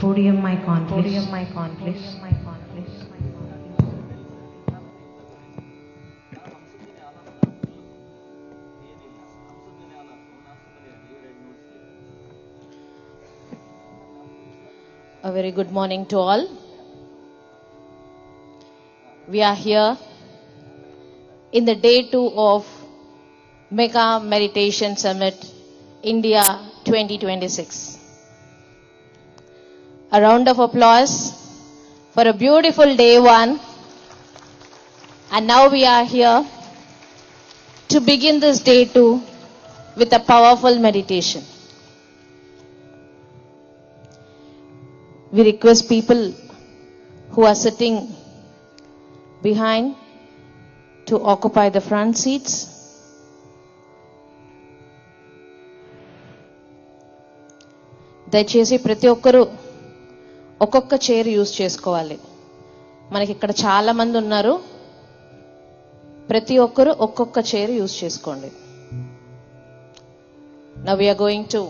Podium mic on, please. Podium mic on, please. A very good morning to all. We are here in the day 2 of Mega Meditation Summit India 2026. A round of applause for a beautiful day 1. And now we are here to begin this day 2 with a powerful meditation. We request people who are sitting behind to occupy the front seats. దయచేసి ప్రతి ఒక్కరూ ఒక్కొక్క chair use చేసుకోవాలి. మనకి ఇక్కడ చాలా మంది ఉన్నారు. ప్రతి ఒక్కరూ ఒక్కొక్క చైర్ యూజ్ చేసుకోండి. Now we are going to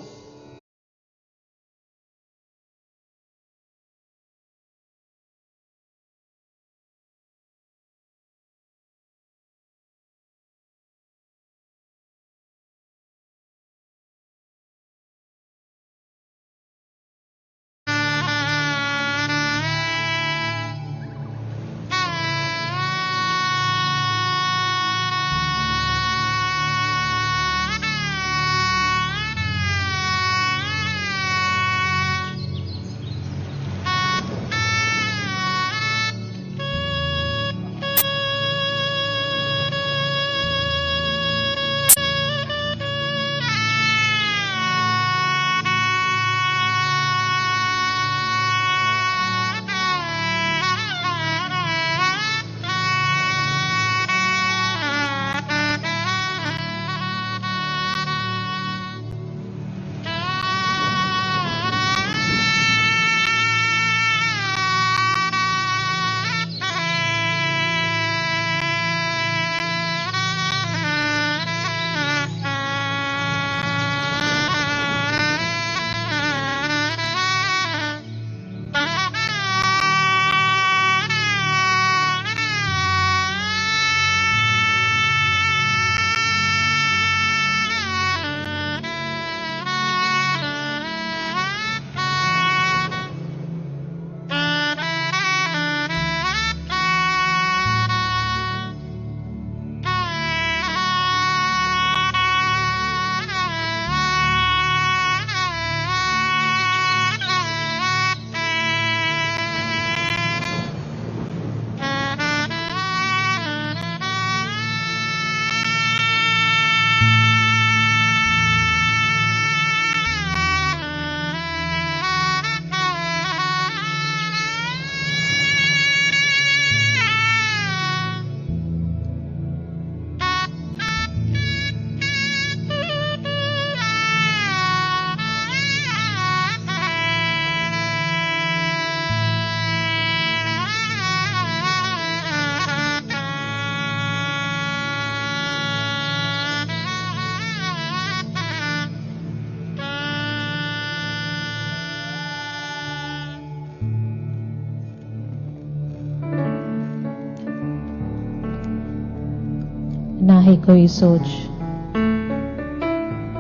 ना है कोई सोच,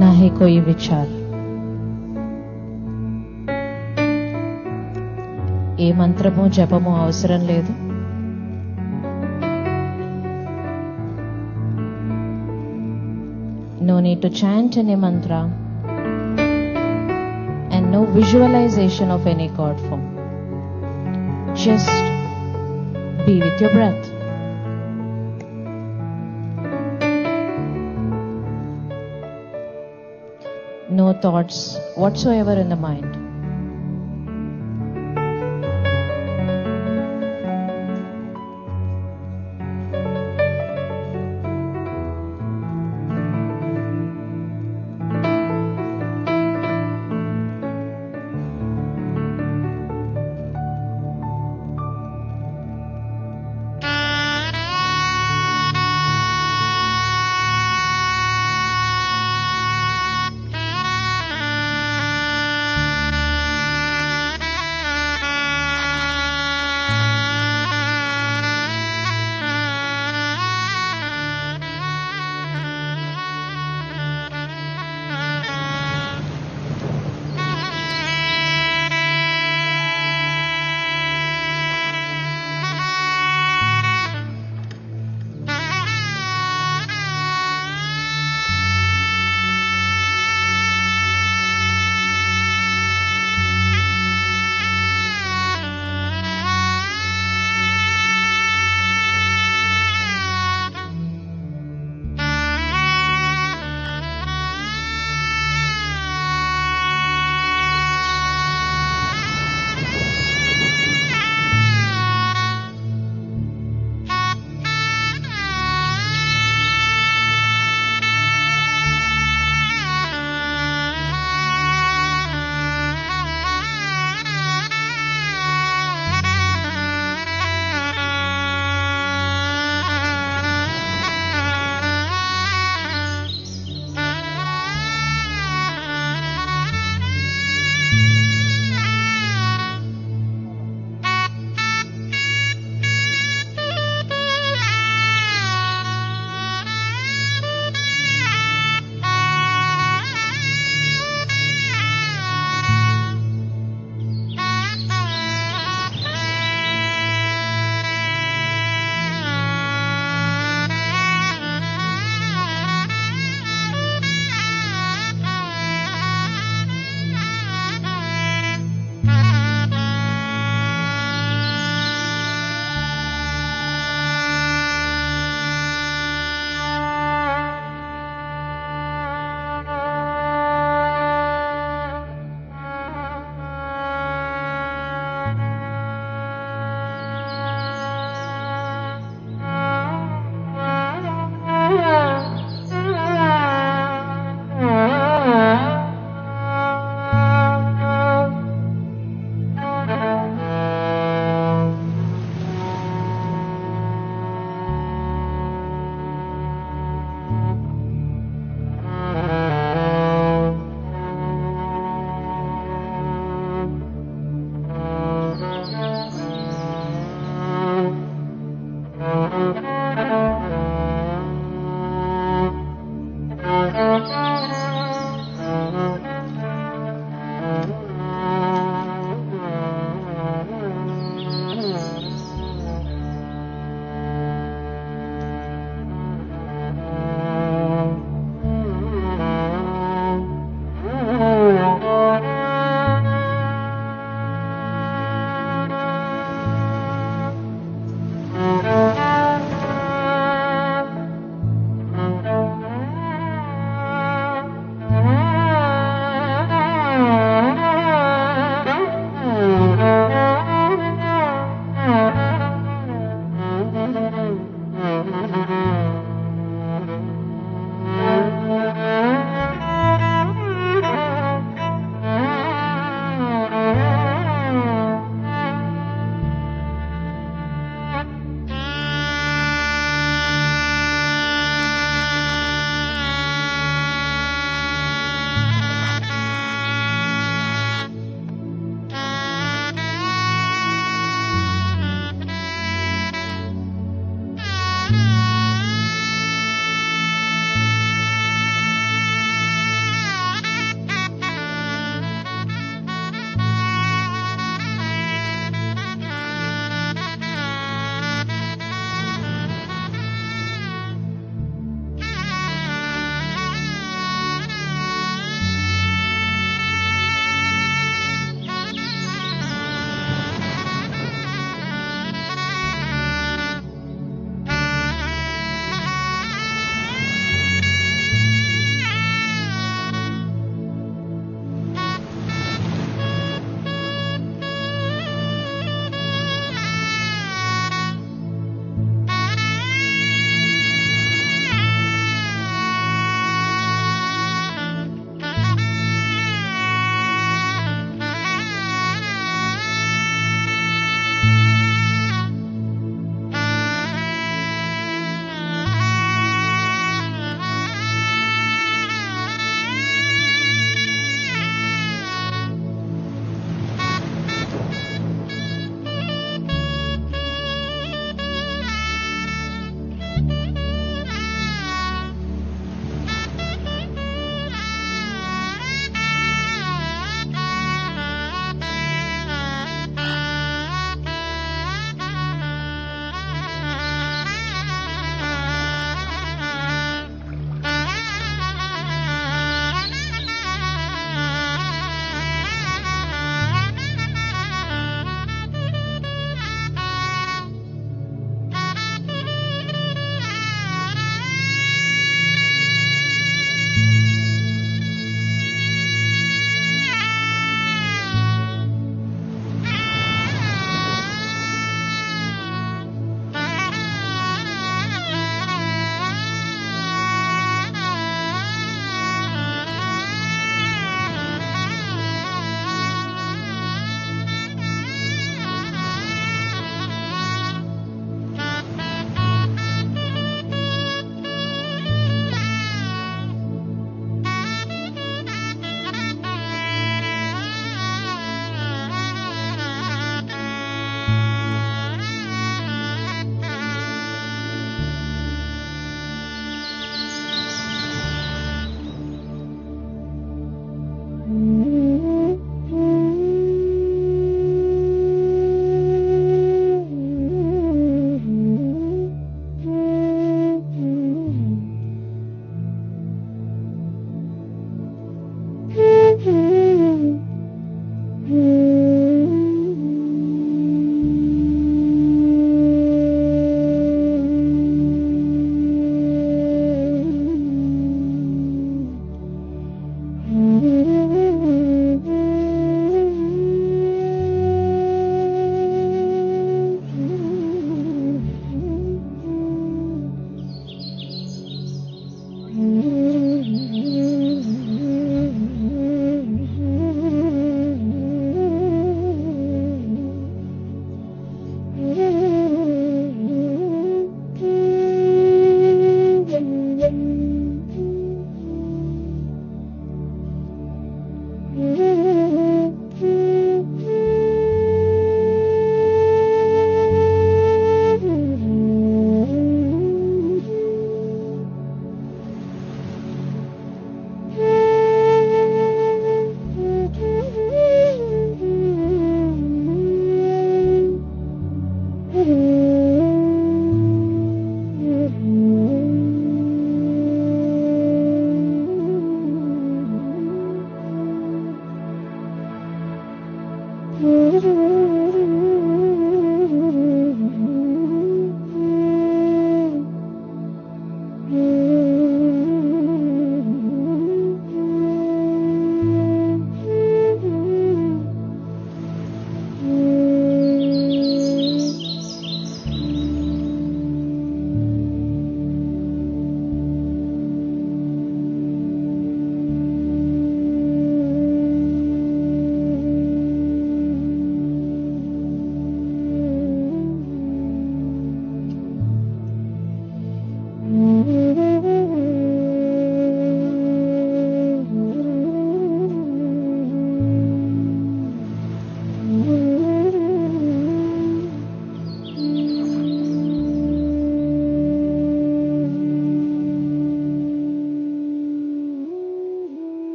ना है कोई विचार. ఏ మంత్రమో జపమో అవసరం లేదు. No need to chant any mantra and no visualization of any chord form. Just be with your breath. No thoughts whatsoever in the mind.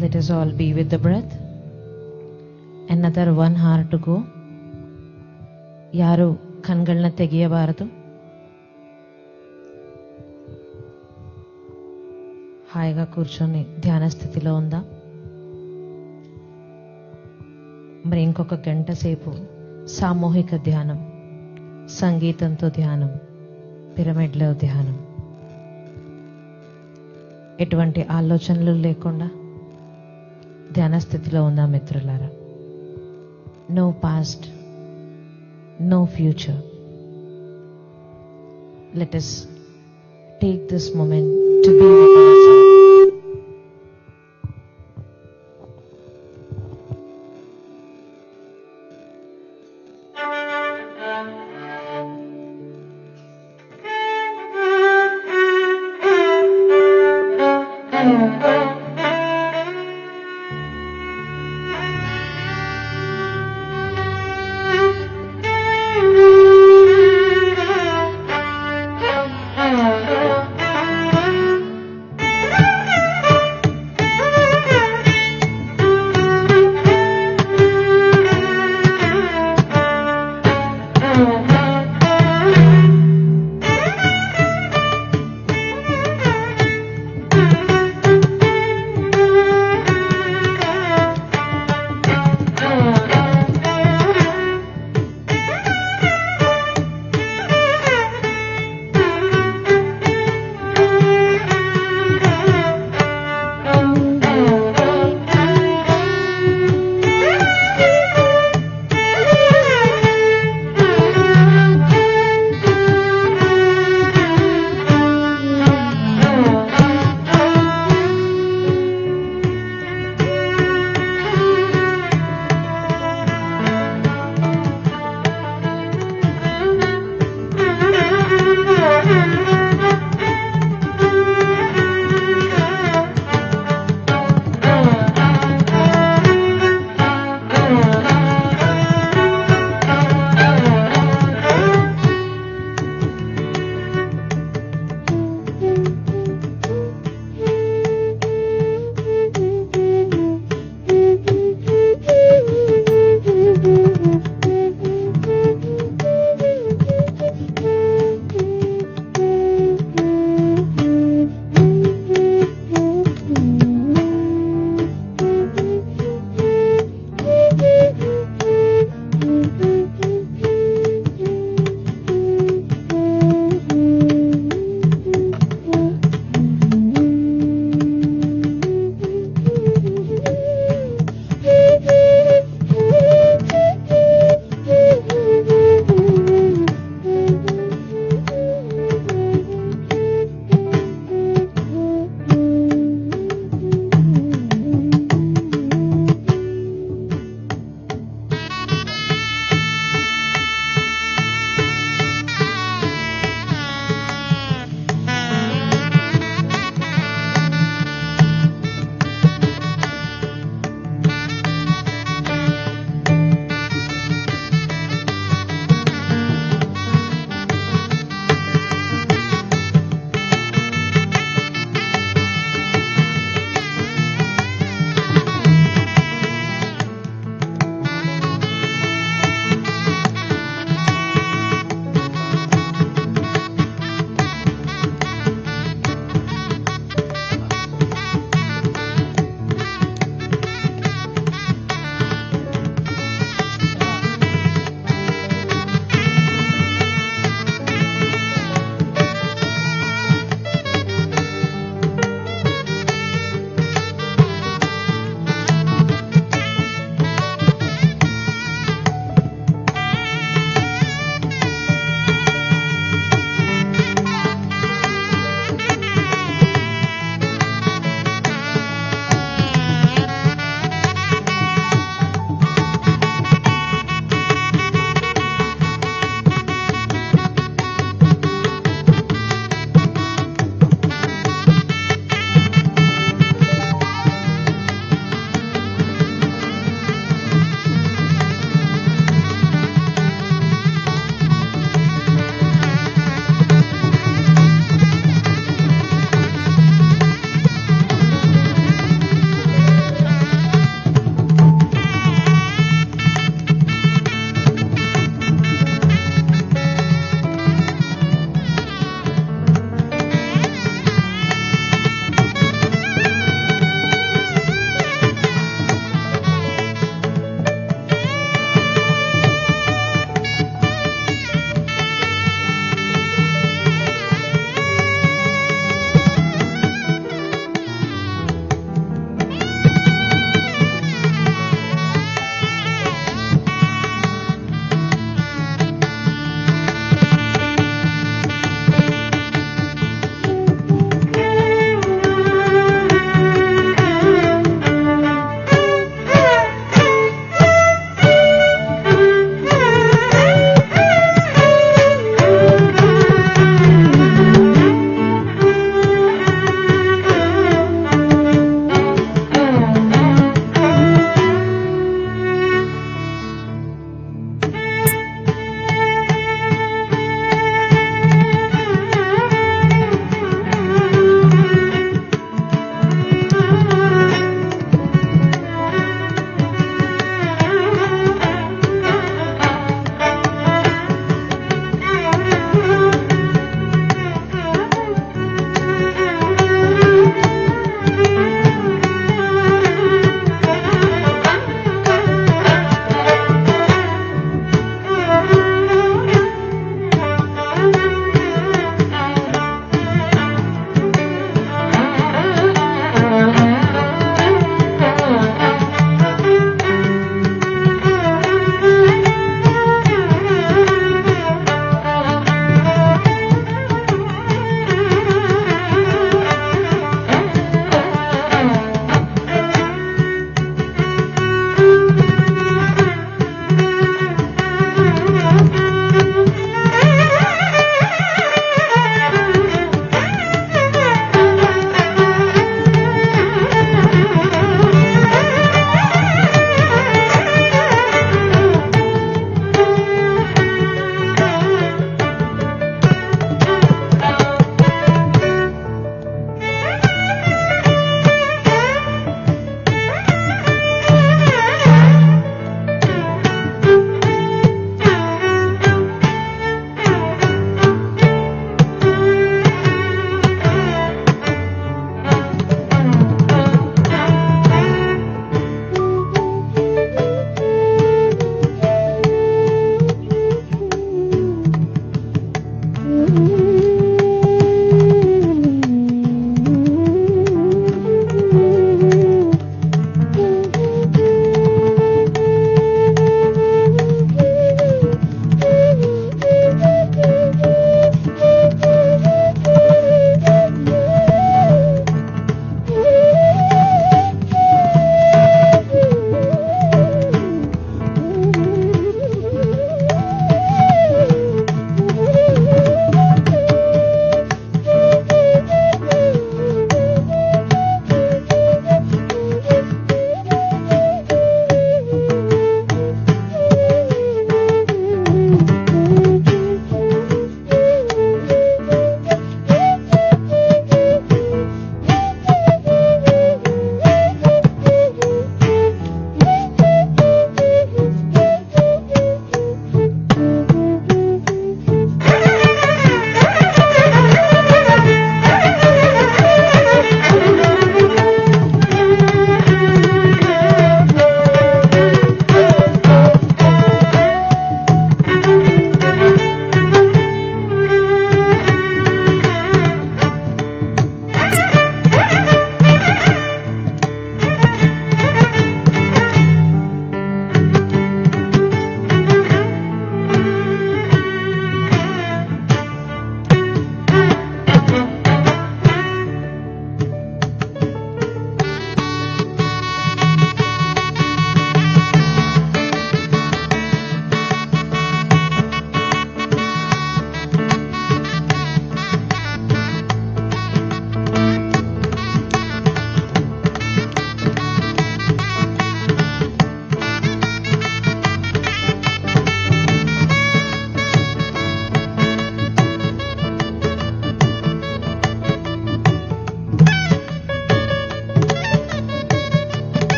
Let us all be with the breath. Another 1 hour to go. ಯಾರು ಕಣ್ಗಳನ್ನ ತೆಗೆಯಬಾರದು. హాయిగా కూర్చొని ధ్యాన స్థితిలో ఉందా. మరి ఇంకొక గంట సేపు సామూహిక ధ్యానం, సంగీతంతో ధ్యానం, పిరమిడ్లో ధ్యానం, ఎటువంటి ఆలోచనలు లేకుండా ధ్యాన స్థితిలో ఉందా మిత్రులారా. No past, no future. Let us take this moment to be with ourselves.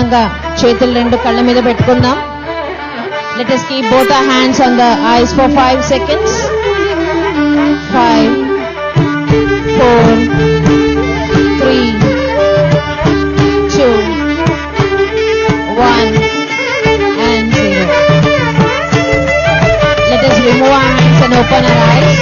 విధంగా చేతులు రెండు కళ్ళ మీద పెట్టుకుందాం. Let us keep both our hands on the eyes for 5 seconds. 5, 4, 3, 2, 1 and 0. Let us remove our hands and open our eyes.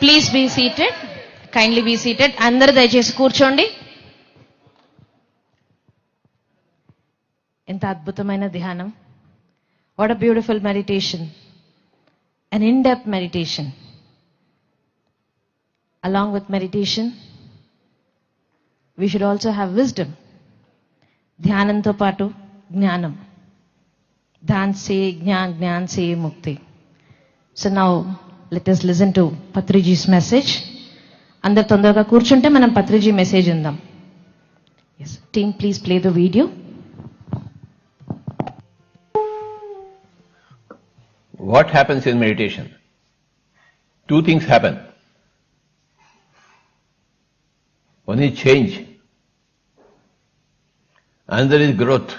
Please be seated. Kindly be seated. అందరూ దయచేసి కూర్చోండి. ఎంత అద్భుతమైన ధ్యానం. What a beautiful meditation. An in-depth meditation. Along with meditation, we should also have wisdom. ధ్యానంతో పాటు జ్ఞానం. ధ్యాన్ సే జ్ఞాన్, జ్ఞాన్ సే ముక్తి. So now let us listen to Patriji's message. అందరు తొందరగా కూర్చుంటే మనం పత్రిజీ మెసేజ్ ఉందాం. Yes, team, please play the video. What happens in meditation? Two things happen. One is change, another is growth.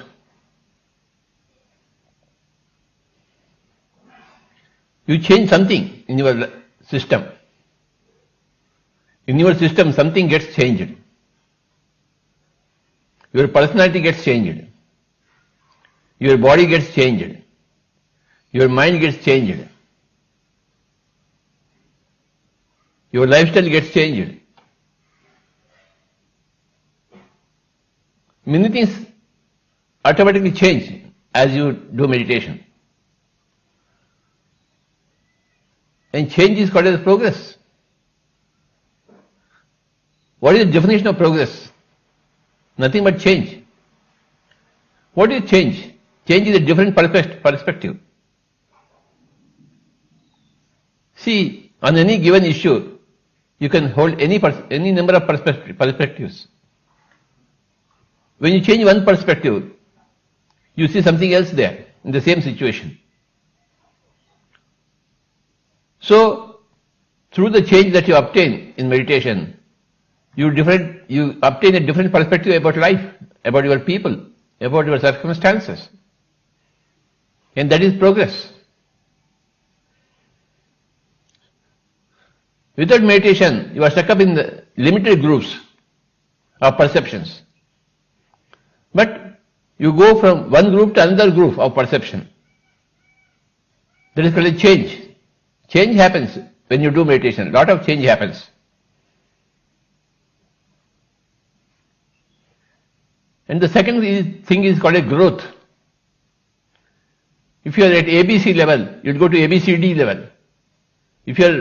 You change something in your system. In your system, something gets changed. Your personality gets changed. Your body gets changed. Your mind gets changed. Your lifestyle gets changed. Many things automatically change as you do meditation. And change is called as progress. What is the definition of progress? Nothing but change. What is change? Change is a different perspective. See, on any given issue, you can hold any number of perspectives. When you change one perspective, you see something else there in the same situation. So, through the change that you obtain in meditation, you obtain a different perspective about life, about your people, about your circumstances. And that is progress. Without meditation, you are stuck up in the limited groups of perceptions. But you go from one group to another group of perception. That is called a change. Change happens when you do meditation. A lot of change happens. And the second thing is called a growth. If you are at ABC level, you go to ABCD level. If you are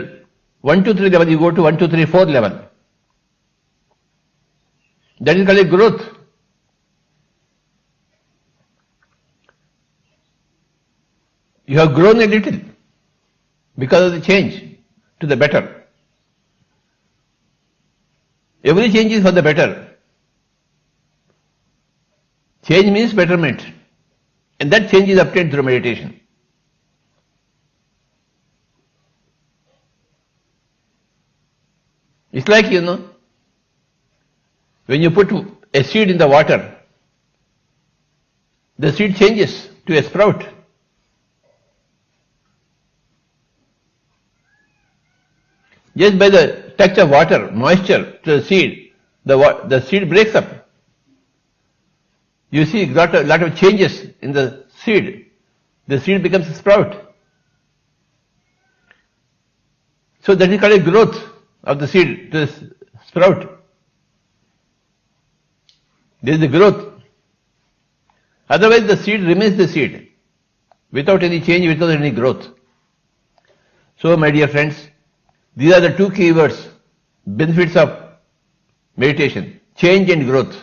1, 2, 3 level, you go to 1, 2, 3, 4 level. That is called a growth. You have grown a little because of the change to the better. Every change is for the better. Change means betterment. And that change is obtained through meditation. It's like, when you put a seed in the water, the seed changes to a sprout. Just by the touch of water, moisture to the seed, the seed breaks up. You see a lot of changes in the seed. The seed becomes a sprout. So that is called a growth of the seed to the sprout. There is a growth. Otherwise the seed remains the seed, without any change, without any growth. So my dear friends, these are the two key words, benefits of meditation, change and growth.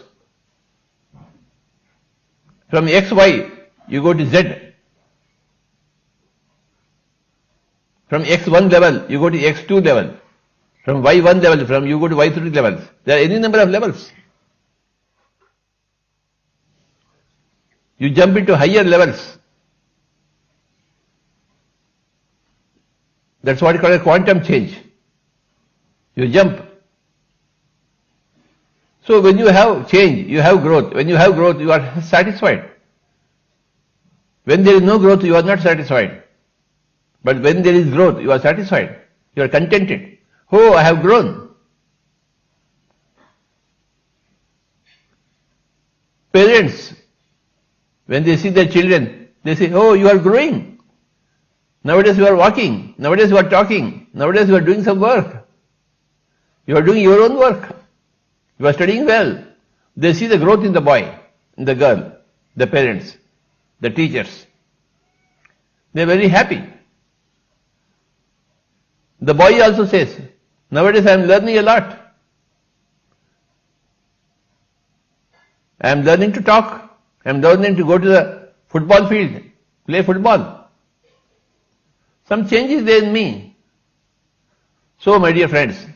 From XY, you go to Z. From X1 level, you go to X2 level. From Y1 level, you go to Y3 levels. There are any number of levels. You jump into higher levels. That's what is called a quantum change. You jump. So when you have change, you have growth. When you have growth, you are satisfied. When there is no growth, you are not satisfied. But when there is growth, you are satisfied. You are contented. Oh, I have grown. Parents, when they see their children, they say, oh, you are growing. Nowadays you are walking. Nowadays you are talking. Nowadays you are doing some work. You are doing your own work. You are studying well. They see the growth in the boy, in the girl, the parents, the teachers. They are very happy. The boy also says, nowadays I am learning a lot. I am learning to talk. I am learning to go to the football field, play football. Some change is there in me. So, my dear friends,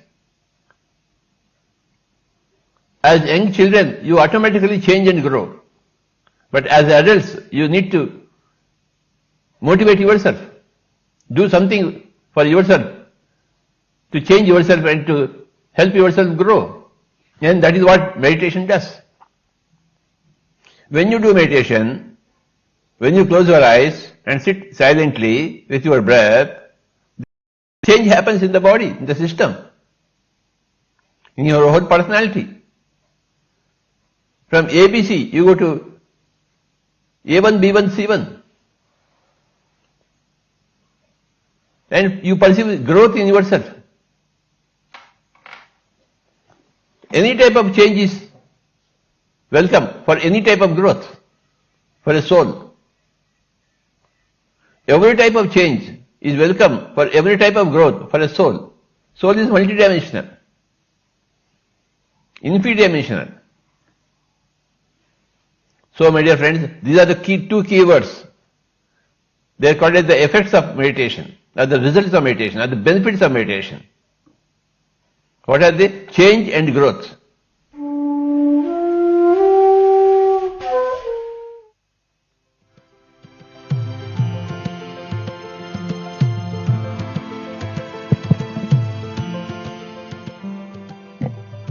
as young children, you automatically change and grow. But as adults, you need to motivate yourself. Do something for yourself, to change yourself and to help yourself grow. And that is what meditation does. When you do meditation, when you close your eyes and sit silently with your breath, change happens in the body, in the system, in your whole personality. From ABC, you go to A1, B1, C1. And you perceive growth in yourself. Any type of change is welcome for any type of growth, for a soul. Every type of change is welcome for every type of growth, for a soul. Soul is multidimensional, infinite-dimensional. So, my dear friends, these are the two key words. They are called as the effects of meditation, or the results of meditation, or the benefits of meditation. What are they? Change and growth.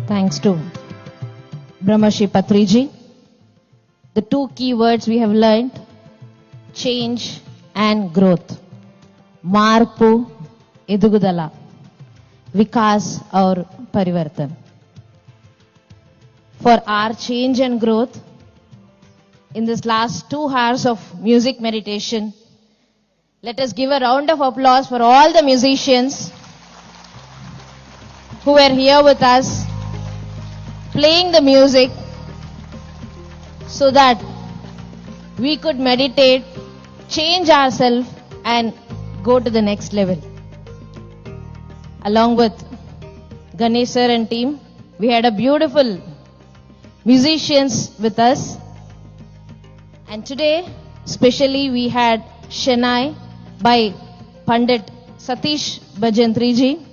Thanks to Brahmashi Patriji. The two key words we have learned, change and growth. Marpu, edugudala. Vikas or parivartan. For our change and growth, in this last 2 hours of music meditation, let us give a round of applause for all the musicians who were here with us, playing the music so that we could meditate, change ourselves and go to the next level. Along with Ganesh sir and team, we had a beautiful musicians with us. And today, especially we had Shanai by Pandit Satish Bhajantriji.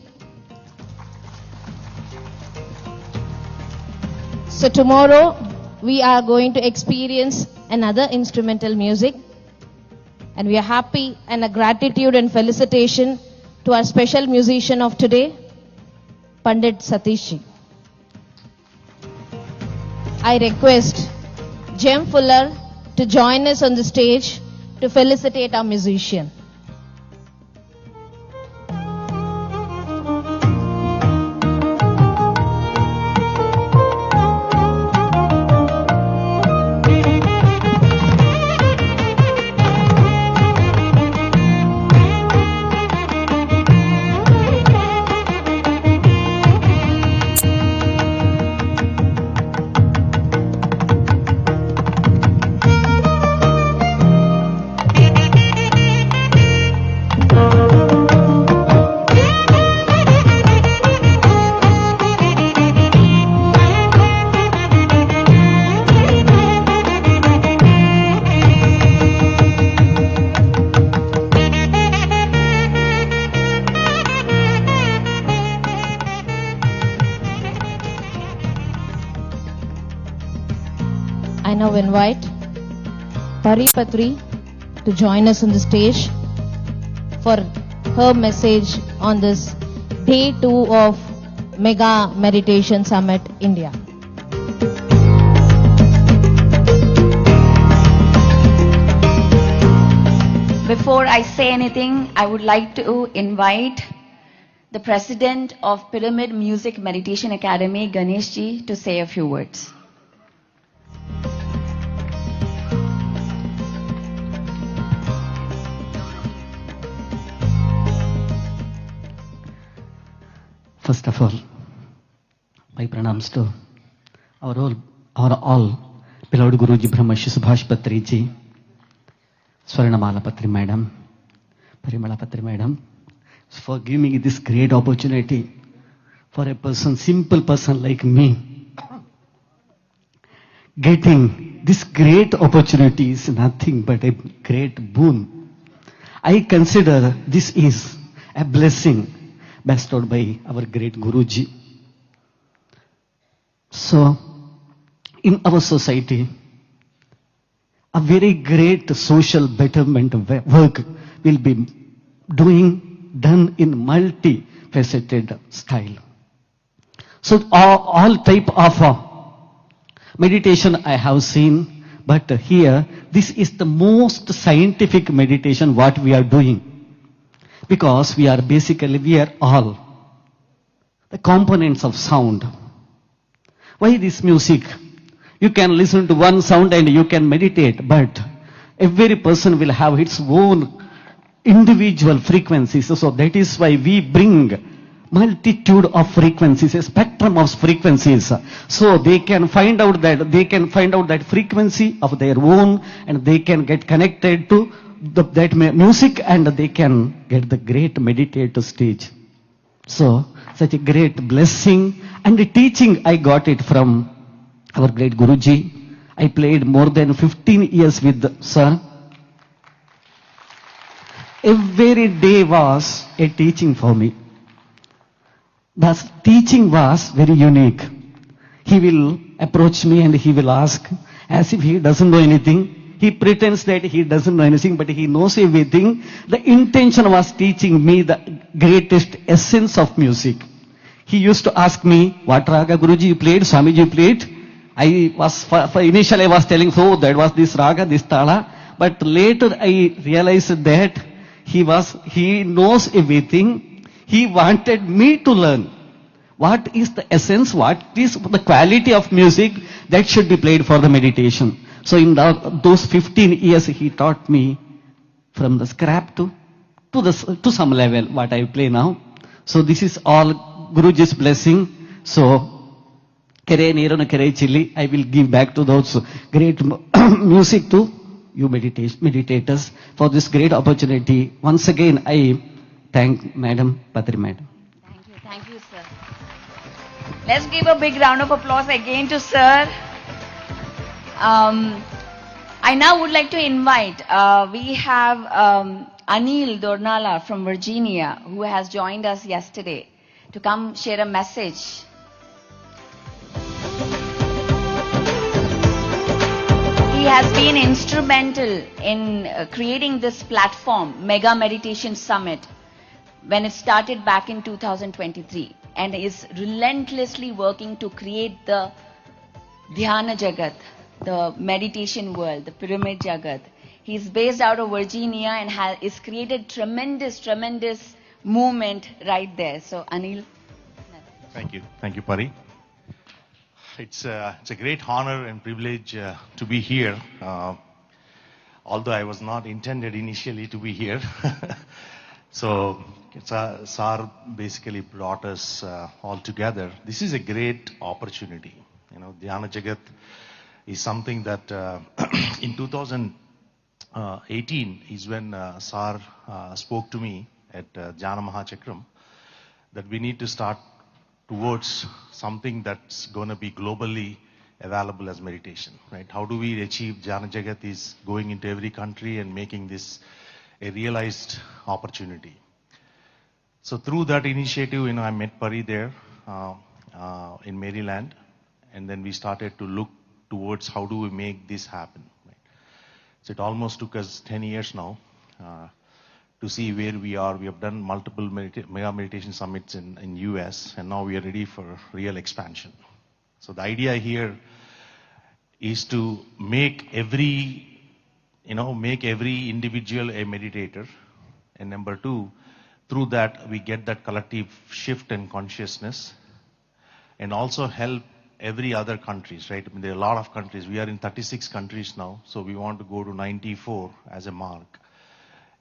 So tomorrow, we are going to experience another instrumental music, and we are happy and a gratitude and felicitation to our special musician of today, Pandit Satishji. I request Jem Fuller to join us on the stage to felicitate our musician. I now invite Paripatri to join us on the stage for her message on this day 2 of Mega Meditation Summit, India. Before I say anything, I would like to invite the President of Pyramid Music Meditation Academy, Ganesh ji, to say a few words. First of all, My pranams to our beloved Guruji Brahmashi Subhash Patri ji, Swarnamala Patri Madam, Parimala Patri Madam, for giving me this great opportunity for a person, simple person like me. Getting this great opportunity is nothing but a great boon. I consider this is a blessing bestowed by our great Guruji. So, in our society, a very great social betterment work will be done in multifaceted style. So, all type of meditation I have seen, but here, this is the most scientific meditation what we are doing. Because we are all the components of sound. Why this music? You can listen to one sound and you can meditate, but every person will have its own individual frequencies. So that is why we bring multitude of frequencies, a spectrum of frequencies. So they can find out that frequency of their own, and they can get connected to that music, and they can get the great meditative stage. So such a great blessing and teaching I got it from our great Guruji. I played more than 15 years with Sir. Every day was a teaching for me. The teaching was very unique. He will approach me and he will ask as if he doesn't know anything. He pretends that he doesn't know anything, but he knows everything. The intention was teaching me the greatest essence of music. He used to ask me, what raga Guruji you played, Swamiji you played? Initially I was telling, so that was this raga, this tala. But later I realized that he knows everything. He wanted me to learn. What is the essence, what is the quality of music that should be played for the meditation. So in those 15 years, he taught me from the scrap to some level what I play now. So this is all Guruji's blessing. So Kere Nero Kere Chili, I will give back to those great music to you meditators for this great opportunity. Once again, I thank Madam Patri Madam. Thank you, sir. Let's give a big round of applause again to sir. I now would like to invite, we have Anil Dornala from Virginia, who has joined us yesterday, to come share a message. He has been instrumental in creating this platform, Mega Meditation Summit, when it started back in 2023, and is relentlessly working to create the Dhyana Jagat, the meditation world, the pyramid Jagat. He's based out of Virginia and has created tremendous movement right there. So Anil. Thank you, Pari. It's a great honor and privilege to be here. Although I was not intended initially to be here. So Sar basically brought us all together. This is a great opportunity. You know, Dhyana Jagat is something that in 2018 is when Sar spoke to me at Jnana Mahachakram that we need to start towards something that's going to be globally available as meditation, right? How do we achieve Dhyana Jagat is going into every country and making this a realized opportunity. So through that initiative, you know, I met Pari there in Maryland, and then we started to look towards how do we make this happen. Right? So it almost took us 10 years now to see where we are. We have done multiple mega meditation summits in US, and now we are ready for real expansion. So the idea here is to make every individual a meditator, and number two, through that we get that collective shift in consciousness, and also help every other countries, right? I mean, there are a lot of countries. We are in 36 countries now, so we want to go to 94 as a mark.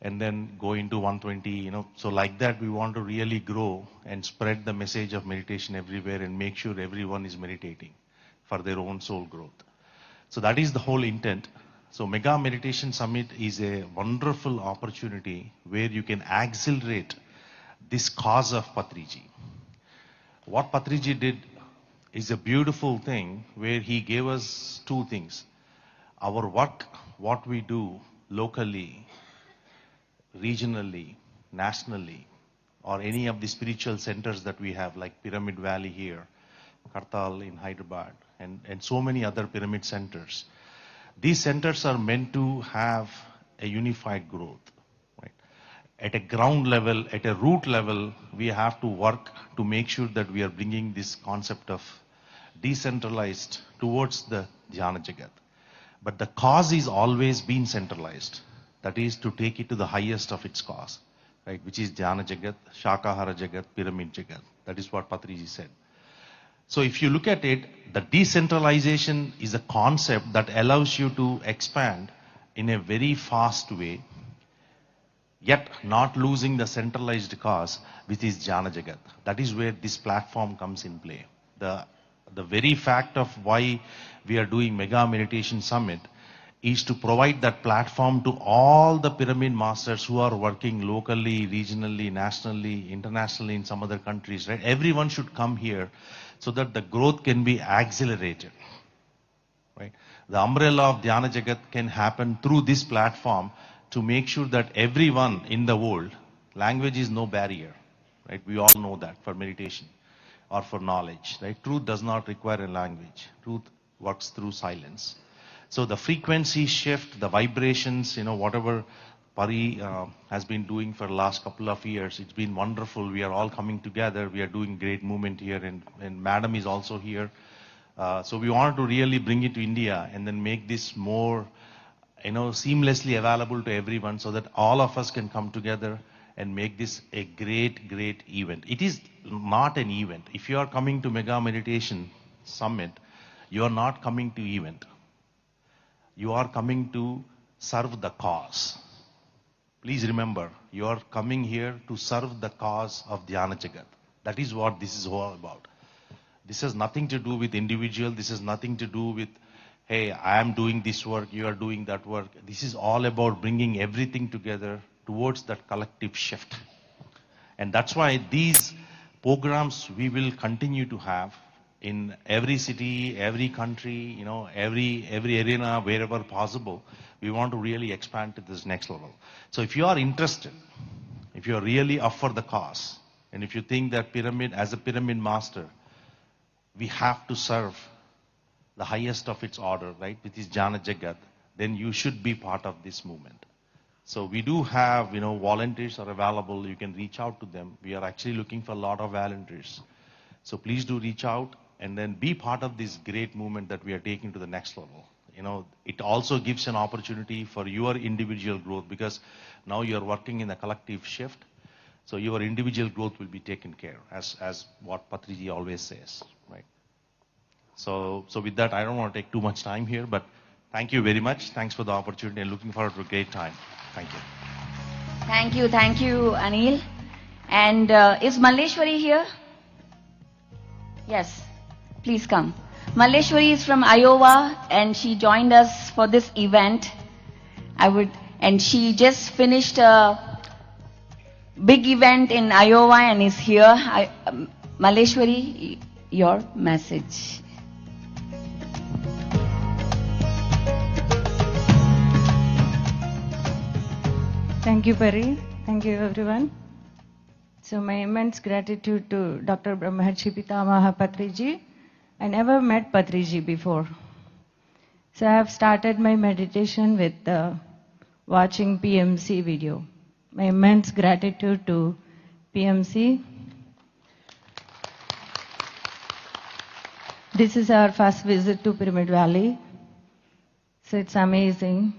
and then go into 120, So like that, we want to really grow and spread the message of meditation everywhere and make sure everyone is meditating for their own soul growth. So that is the whole intent. So Mega Meditation Summit is a wonderful opportunity where you can accelerate this cause of Patriji. What Patriji did is a beautiful thing where he gave us two things. Our work, what we do locally, regionally, nationally, or any of the spiritual centers that we have, like Pyramid Valley here, Kartal in Hyderabad, and so many other pyramid centers. These centers are meant to have a unified growth. Right? At a ground level, at a root level, we have to work to make sure that we are bringing this concept of decentralized towards the Dhyana Jagat. But the cause is always been centralized. That is to take it to the highest of its cause, right? Which is Dhyana Jagat, Shakahara Jagat, Pyramid Jagat. That is what Patriji said. So if you look at it, the decentralization is a concept that allows you to expand in a very fast way, yet not losing the centralized cause, which is Dhyana Jagat. That is where this platform comes in play. The very fact of why we are doing Mega Meditation Summit is to provide that platform to all the pyramid masters who are working locally, regionally, nationally, internationally in some other countries, right? Everyone should come here so that the growth can be accelerated, right? The umbrella of Dhyana Jagat can happen through this platform to make sure that everyone in the world, language is no barrier, right? We all know that for meditation or for knowledge, right? Truth does not require a language. Truth works through silence. So the frequency shift, the vibrations, whatever Pari has been doing for the last couple of years, it's been wonderful. We are all coming together. We are doing great movement here, and Madam is also here. So we wanted to really bring it to India and then make this more, seamlessly available to everyone so that all of us can come together and make this a great, great event. It is not an event. If you are coming to Mega Meditation Summit, you are not coming to event. You are coming to serve the cause. Please remember, you are coming here to serve the cause of Dhyana Jagat. That is what this is all about. This has nothing to do with individual. This has nothing to do with, hey, I am doing this work, you are doing that work. This is all about bringing everything together towards that collective shift. And that's why these programs we will continue to have in every city, every country, every arena, wherever possible. We want to really expand to this next level. So if you are interested, if you are really up for the cause, and if you think that pyramid, as a pyramid master, we have to serve the highest of its order, right, which is Dhyana Jagat, then you should be part of this movement. So we do have, volunteers are available. You can reach out to them. We are actually looking for a lot of volunteers. So please do reach out and then be part of this great movement that we are taking to the next level. It also gives an opportunity for your individual growth because now you're working in a collective shift. So your individual growth will be taken care as what Patriji always says, right? So with that, I don't want to take too much time here, but thank you very much. Thanks for the opportunity and looking forward to a great time. Thank you. Thank you, Anil. And is Malleshwari here? Yes, please come. Malleshwari is from Iowa and she joined us for this event. And she just finished a big event in Iowa and is here. Malleshwari, your message. Thank you, Pari. Thank you, everyone. So my immense gratitude to Dr. Brahmarshi Pitamaha Patriji. I never met Patriji before. So I have started my meditation with watching PMC video. My immense gratitude to PMC. This is our first visit to Pyramid Valley. So it's amazing.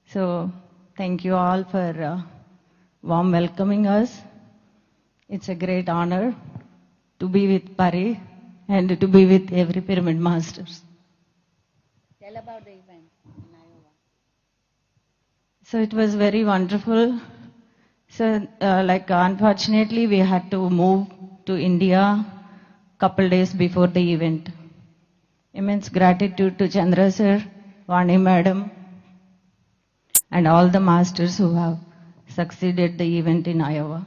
So thank you all for warm welcoming us. It's a great honor to be with Pari and to be with every pyramid masters. Tell about the event in Iowa. So it was very wonderful. So, unfortunately, we had to move to India couple days before the event. Immense gratitude to Chandra sir, Vani madam, and all the masters who have succeeded the event in Iowa.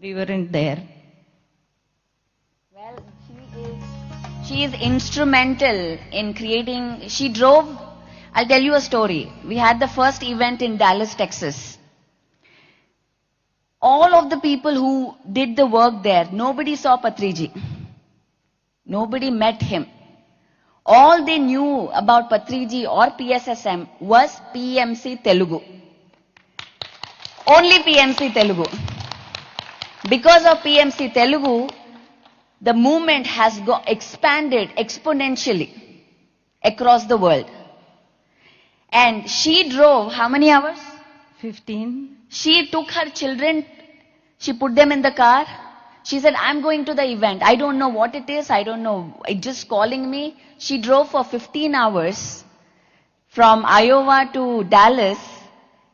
We weren't there. Well, she is instrumental in creating, she drove, I'll tell you a story. We had the first event in Dallas, Texas. All of the people who did the work there, nobody saw Patriji. Nobody met him. All they knew about Patriji or PSSM was PMC Telugu. Only PMC Telugu. Because of PMC Telugu, the movement has expanded exponentially across the world. And she drove how many hours? 15. She took her children, she put them in the car. She said, I'm going to the event. I don't know what it is. I don't know. It's just calling me. She drove for 15 hours from Iowa to Dallas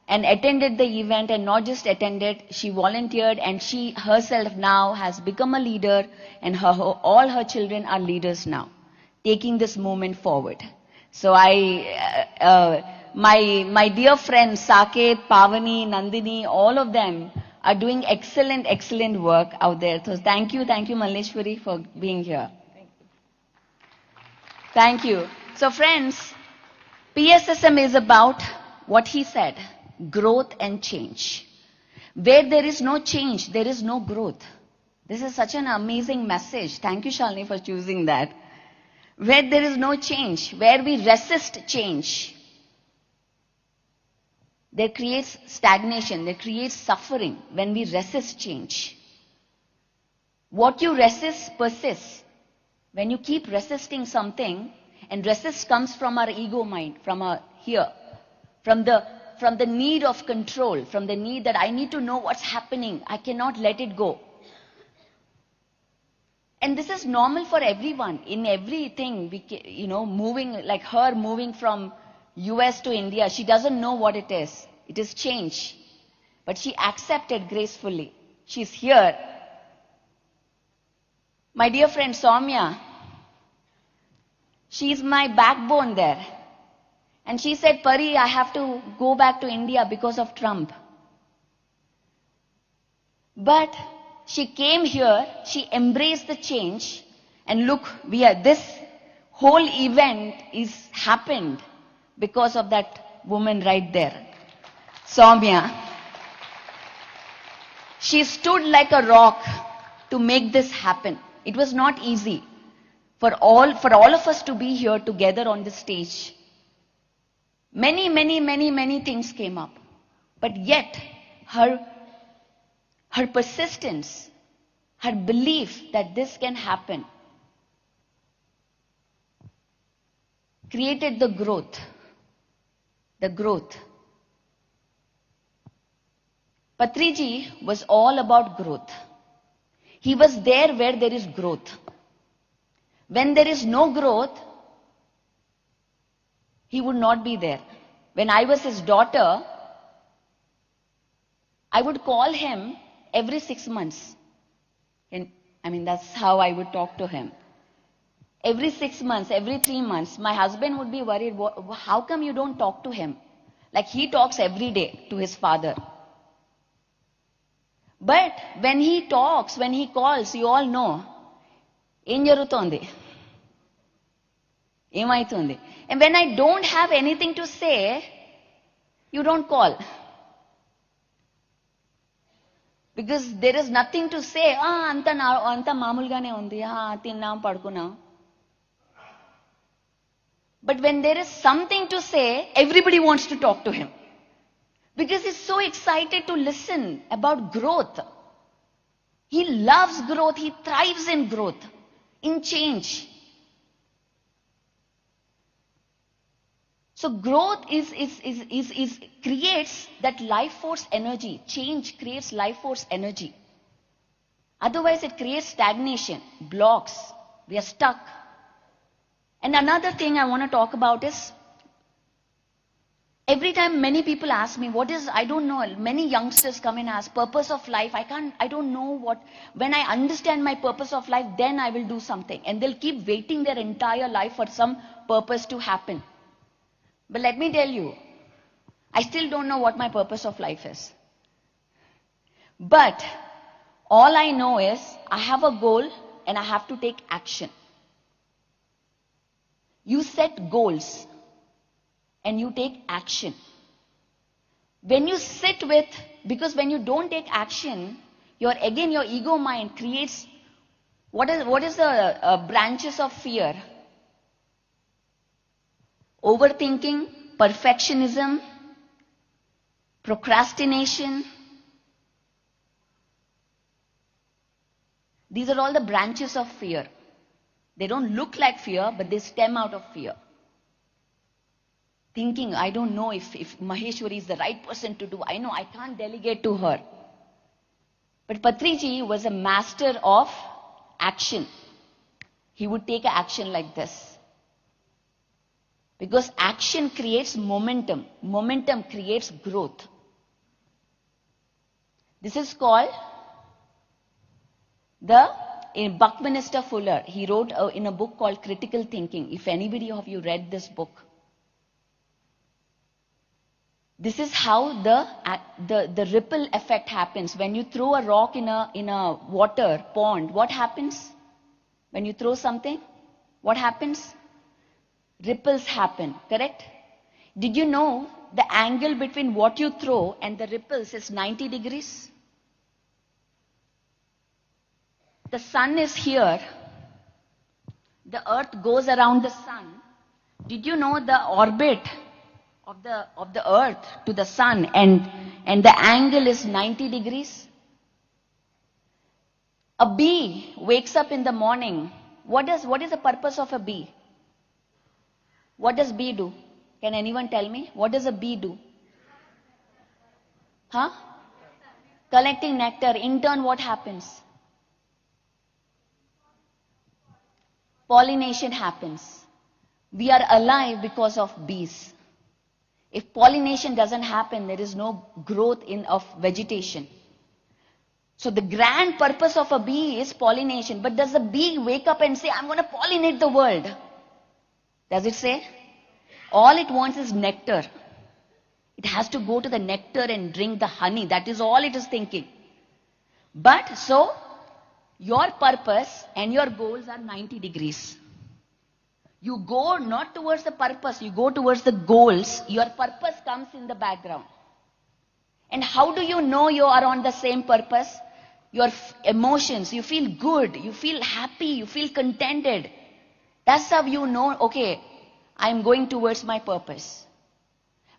and attended the event, and not just attended, she volunteered, and she herself now has become a leader, and all her children are leaders now, taking this movement forward. So my dear friends, Saket, Pavani, Nandini, all of them are doing excellent work out there. So thank you, Malleshwari, for being here. Thank you. So friends, PSSM is about what he said, growth and change. Where there is no change, there is no growth. This is such an amazing message. Thank you, Shalini, for choosing that. Where there is no change, where we resist change, there creates stagnation, there creates suffering when we resist change. What you resist persists. When you keep resisting something, and resist comes from our ego mind, from our from the need of control, from the need that I need to know what's happening, I cannot let it go. And this is normal for everyone, in everything, moving, like her moving from US to India, she doesn't know what it is. It is change. But she accepted gracefully. She's here. My dear friend Soumya, she's my backbone there. And she said, Pari, I have to go back to India because of Trump. But she came here, she embraced the change, and look, this whole event is happened because of that woman right there, Soumya. She stood like a rock to make this happen. It was not easy for all of us to be here together on the stage. Many things came up. But yet, her persistence, her belief that this can happen, created the growth. The growth. Patriji was all about growth. He was there where there is growth. When there is no growth, he would not be there. When I was his daughter, I would call him every 6 months. That's how I would talk to him. Every 6 months, every 3 months, my husband would be worried, how come you don't talk to him? Like he talks every day to his father. But when he talks, when he calls, you all know, em jarutondi? Emaitundi? And when I don't have anything to say, you don't call. Because there is nothing to say. Anta mamulgane undi. Tinnam padukunnam. But when there is something to say, everybody wants to talk to him. Because he's so excited to listen about growth. He loves growth. He thrives in growth, in change. So growth creates that life force energy. Change creates life force energy. Otherwise it creates stagnation, blocks. We are stuck. And another thing I want to talk about is Every time many people ask me, what is, I don't know, many youngsters come and ask, purpose of life, I don't know what, when I understand my purpose of life, then I will do something. And they'll keep waiting their entire life for some purpose to happen. But let me tell you, I still don't know what my purpose of life is. But all I know is I have a goal and I have to take action. You set goals and you take action. When you sit with, because when you don't take action, your ego mind creates, what is the branches of fear? Overthinking, perfectionism, procrastination. These are all the branches of fear. They don't look like fear, but they stem out of fear. Thinking, I don't know if Maheshwari is the right person to do. I know I can't delegate to her. But Patriji was a master of action. He would take action like this. Because action creates momentum. Momentum creates growth. This is called Buckminster Fuller. He wrote in a book called Critical Thinking. If anybody of you read this book, this is how the ripple effect happens. When you throw a rock in a water pond, what happens? When you throw something, what happens? Ripples happen, correct? Did you know the angle between what you throw and the ripples is 90 degrees? The sun is here. The earth goes around the sun. Did you know the orbit of the earth to the sun and the angle is 90 degrees? A bee wakes up in the morning. What is the purpose of a bee? What does bee do? Can anyone tell me? What does a bee do? Huh? Collecting nectar. In turn, what happens? Pollination happens. We are alive because of bees. If pollination doesn't happen, there is no growth of vegetation. So the grand purpose of a bee is pollination. But does the bee wake up and say, I'm going to pollinate the world? Does it say? All it wants is nectar. It has to go to the nectar and drink the honey. That is all it is thinking. But so, your purpose and your goals are 90 degrees. You go not towards the purpose, you go towards the goals. Your purpose comes in the background. And how do you know you are on the same purpose? Your emotions, you feel good, you feel happy, you feel contented. That's how you know, okay, I'm going towards my purpose.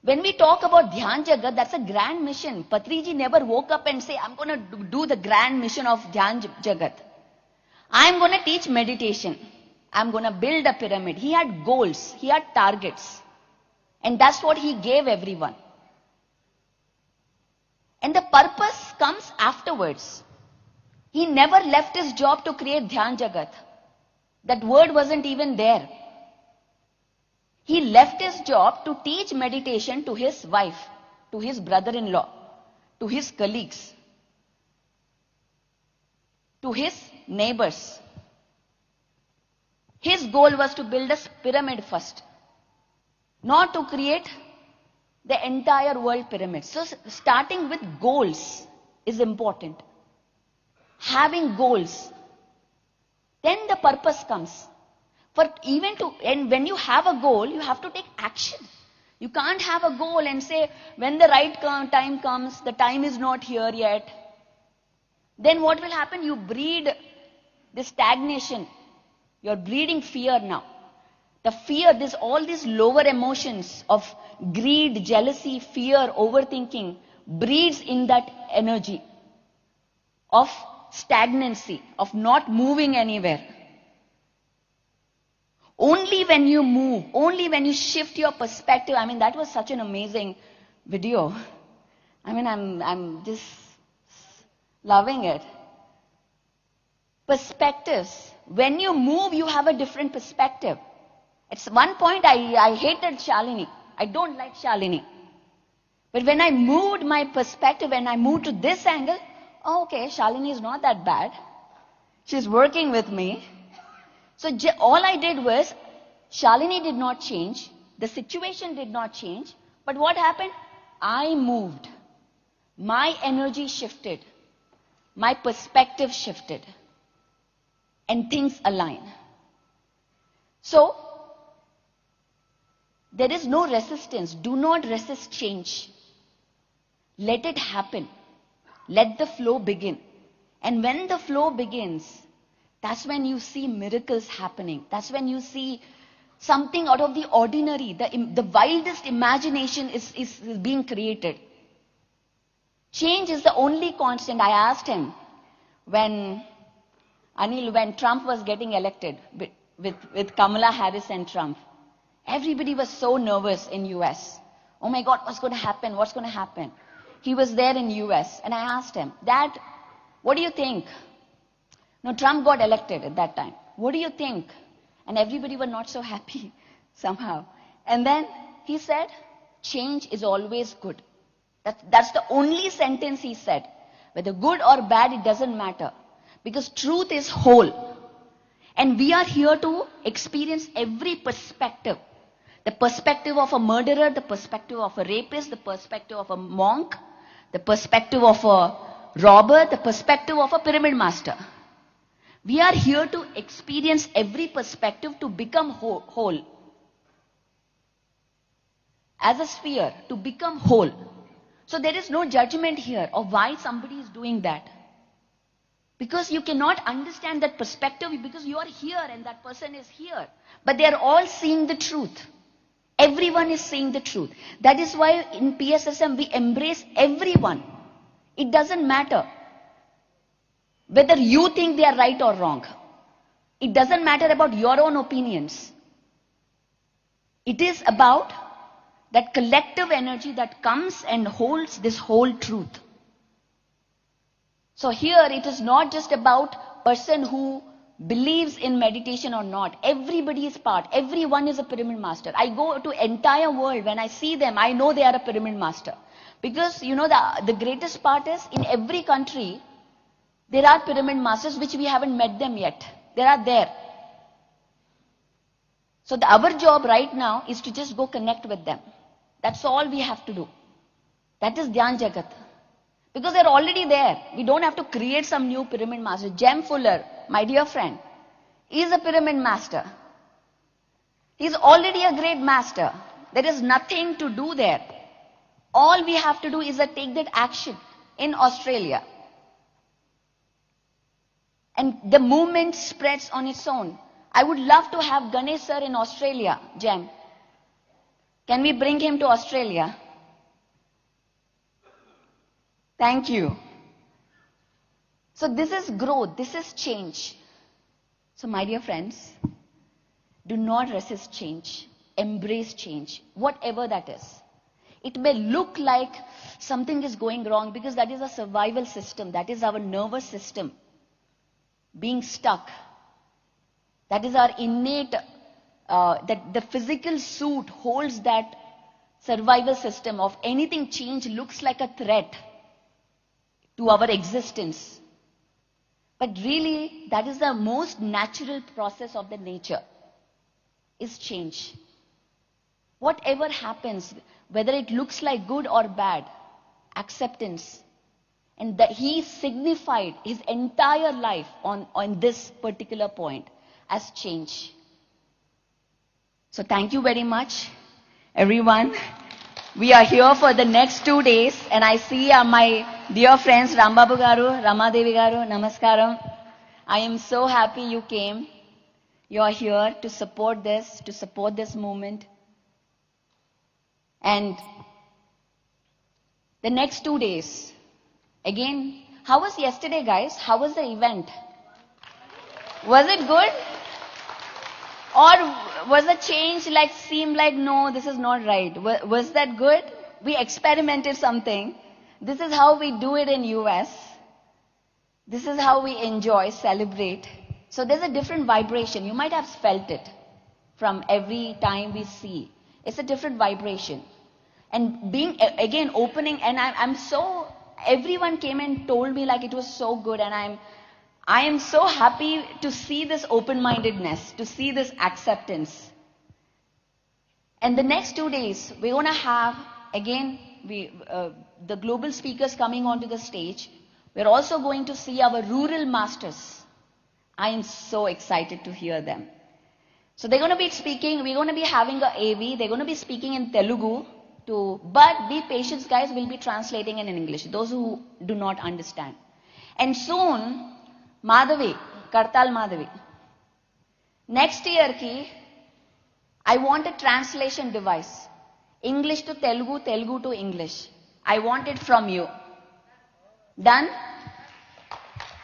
When we talk about Dhyan Jagat, that's a grand mission. Patriji never woke up and say, I'm going to do the grand mission of Dhyan Jagat. I'm going to teach meditation. I'm going to build a pyramid. He had goals. He had targets. And that's what he gave everyone. And the purpose comes afterwards. He never left his job to create Dhyan Jagat. That word wasn't even there. He left his job to teach meditation to his wife, to his brother-in-law, to his colleagues, to his neighbors. His goal was to build a pyramid first, not to create the entire world pyramid. So starting with goals is important. Having goals. Then the purpose comes. And when you have a goal, you have to take action. You can't have a goal and say, when the right time comes, the time is not here yet. Then what will happen? You breed this stagnation. You're breeding fear now. The fear, all these lower emotions of greed, jealousy, fear, overthinking breeds in that energy of stagnancy, of not moving anywhere. Only when you move, only when you shift your perspective. I mean, that was such an amazing video. I mean, I'm just loving it. Perspectives. When you move, you have a different perspective. At one point, I hated Shalini. I don't like Shalini. But when I moved my perspective, when I moved to this angle, oh, okay, Shalini is not that bad. She's working with me. So all I did was, Shalini did not change, the situation did not change, but what happened? I moved. My energy shifted. My perspective shifted. And things align. So, there is no resistance. Do not resist change. Let it happen. Let the flow begin. And when the flow begins, that's when you see miracles happening. That's when you see something out of the ordinary. The wildest imagination is being created. Change is the only constant. I asked him when Trump was getting elected with Kamala Harris and Trump. Everybody was so nervous in US. Oh my God, what's going to happen? What's going to happen? He was there in US and I asked him, Dad, what do you think? No, Trump got elected at that time. What do you think? And everybody were not so happy somehow. And then he said, change is always good. That's the only sentence he said. Whether good or bad, it doesn't matter. Because truth is whole. And we are here to experience every perspective. The perspective of a murderer, the perspective of a rapist, the perspective of a monk, the perspective of a robber, the perspective of a pyramid master. We are here to experience every perspective to become whole. As a sphere, to become whole. So there is no judgment here of why somebody is doing that. Because you cannot understand that perspective because you are here and that person is here. But they are all seeing the truth. Everyone is seeing the truth. That is why in PSSM we embrace everyone. It doesn't matter whether you think they are right or wrong. It doesn't matter about your own opinions. It is about that collective energy that comes and holds this whole truth. So here it is not just about person who believes in meditation or not. Everybody is part. Everyone is a pyramid master. I go to entire world. When I see them, I know they are a pyramid master. Because, you know, the greatest part is in every country, there are pyramid masters which we haven't met them yet. They are there. So our job right now is to just go connect with them. That's all we have to do. That is Dhyan Jagat. Because they're already there. We don't have to create some new pyramid master. Jem Fuller, my dear friend, is a pyramid master. He's already a great master. There is nothing to do there. All we have to do is take that action in Australia. And the movement spreads on its own. I would love to have Ganesh sir in Australia, Jem. Can we bring him to Australia? Thank you. So this is growth, this is change. So my dear friends, do not resist change. Embrace change, whatever that is. It may look like something is going wrong because that is a survival system. That is our nervous system being stuck. That is our innate, that the physical suit holds that survival system of anything change looks like a threat to our existence. But really, that is the most natural process of the nature, is change. Whatever happens, whether it looks like good or bad, acceptance. And that he signified his entire life on this particular point as change. So thank you very much, everyone. We are here for the next 2 days, and I see my dear friends Rambabu Garu, Ramadevi Garu, Namaskaram. I am so happy you came. You are here to support this movement. And the next 2 days, again, how was yesterday, guys? How was the event? Was it good? Or was the change seemed like, no, this is not right? Was that good? We experimented something. This is how we do it in US. This is how we enjoy, celebrate. So there's a different vibration. You might have felt it from every time we see. It's a different vibration. and being again opening, and I'm so, everyone came and told me like it was so good, and I am so happy to see this open-mindedness, to see this acceptance. And the next 2 days, we're going to have, again, the global speakers coming onto the stage. We're also going to see our rural masters. I am so excited to hear them. So they're going to be speaking, we're going to be having a AV, they're going to be speaking in Telugu, but be patient guys, we'll be translating in English, those who do not understand. And soon, Madhavi, Kartal Madhavi. Next year ki, I want a translation device. English to Telugu, Telugu to English. I want it from you. Done?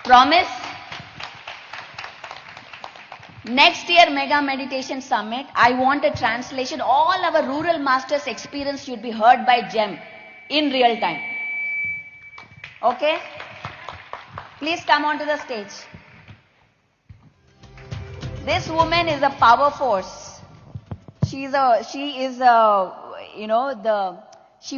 Promise? Next year Mega Meditation Summit, I want a translation. All our rural masters' experience should be heard by GEM in real time. Okay? Please come onto the stage. This woman is a power force. She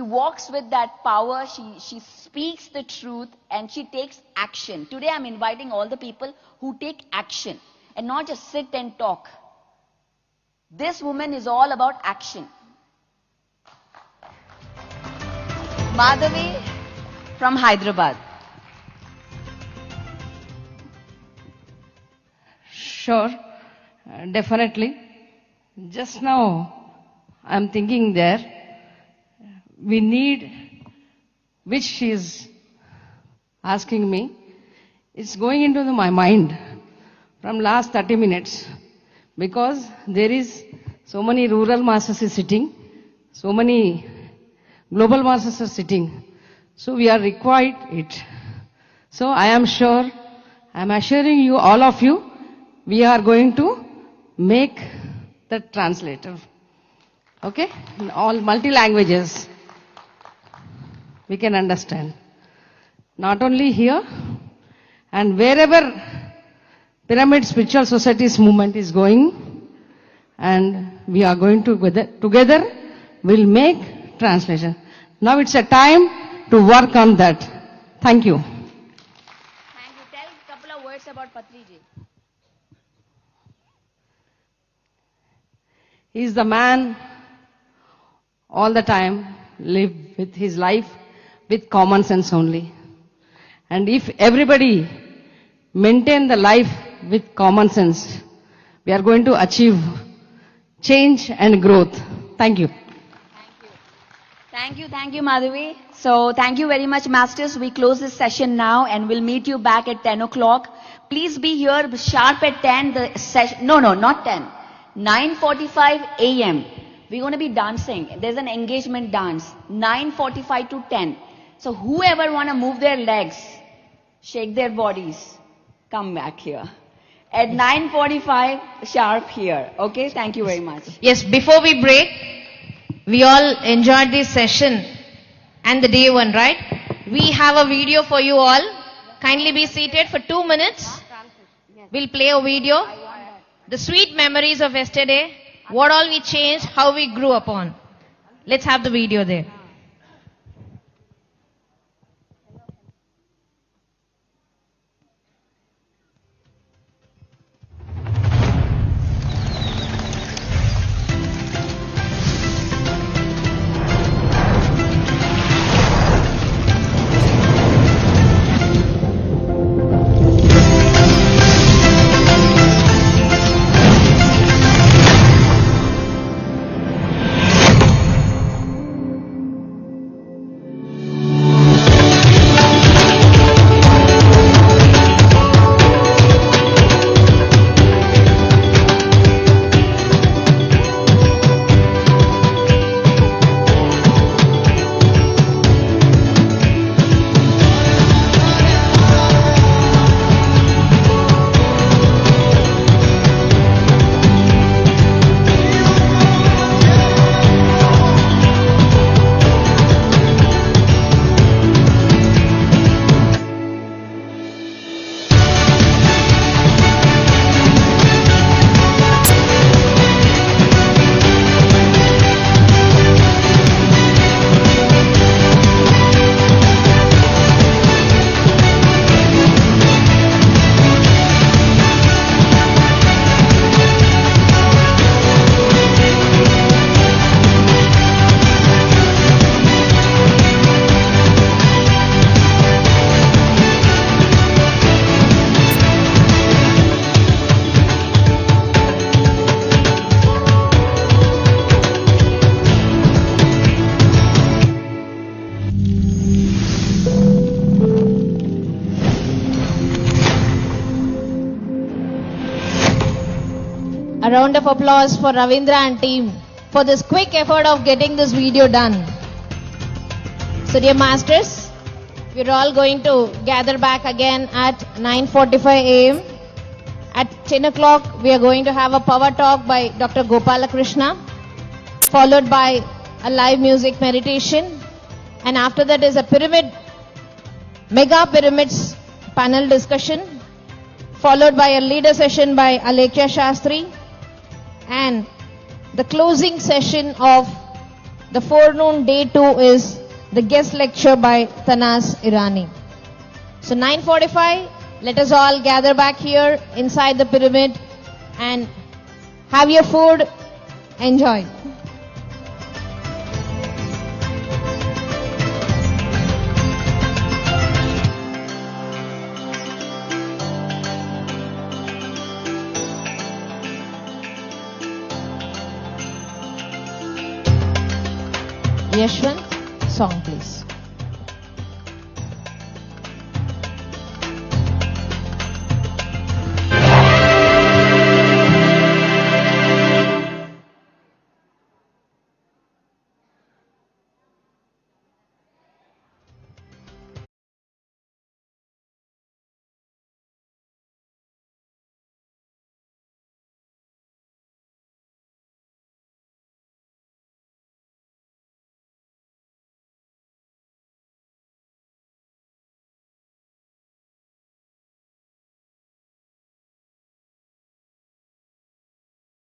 walks with that power, she speaks the truth, and she takes action. Today I'm inviting all the people who take action and not just sit and talk. This woman is all about action. Madhavi from Hyderabad. Sure, definitely. Just now, I'm thinking there, we need, which she is asking me, it's going into my mind from last 30 minutes, because there is so many rural masters is sitting, so many global masters are sitting, so we are required it. So I am sure, I am assuring you, all of you, we are going to make the translator. Okay? In all multi-languages. We can understand. Not only here, and wherever Pyramid Spiritual Society's movement is going, and we are going to, together, we'll make translation. Now it's a time to work on that. Thank you. Thank you. Tell a couple of words about Patriji. He is the man all the time live with his life with common sense only. And if everybody maintain the life with common sense, we are going to achieve change and growth. Thank you. Thank you, Madhavi. So thank you very much, Masters. We close this session now and we'll meet you back at 10 o'clock. Please be here sharp at 10. The session, no, not 10. 9:45 a.m. We're going to be dancing. There's an engagement dance. 9:45 to 10. So whoever want to move their legs, shake their bodies, come back here. At 9:45 sharp here. Okay, thank you very much. Yes, before we break, we all enjoyed this session and the day one, right? We have a video for you all. Kindly be seated for 2 minutes. We'll play a video. The sweet memories of yesterday, what all we changed, how we grew upon. Let's have the video there. A round of applause for Ravindra and team for this quick effort of getting this video done. So dear masters, we're all going to gather back again at 9:45 a.m. At 10 o'clock, we are going to have a power talk by Dr. Gopalakrishna, followed by a live music meditation. And after that is a mega pyramids panel discussion, followed by a leader session by Alekhya Shastri, and the closing session of the forenoon day 2 is the guest lecture by Tanas Irani. So 9:45, let us all gather back here inside the pyramid and have your food, enjoy. Yashwant, song please.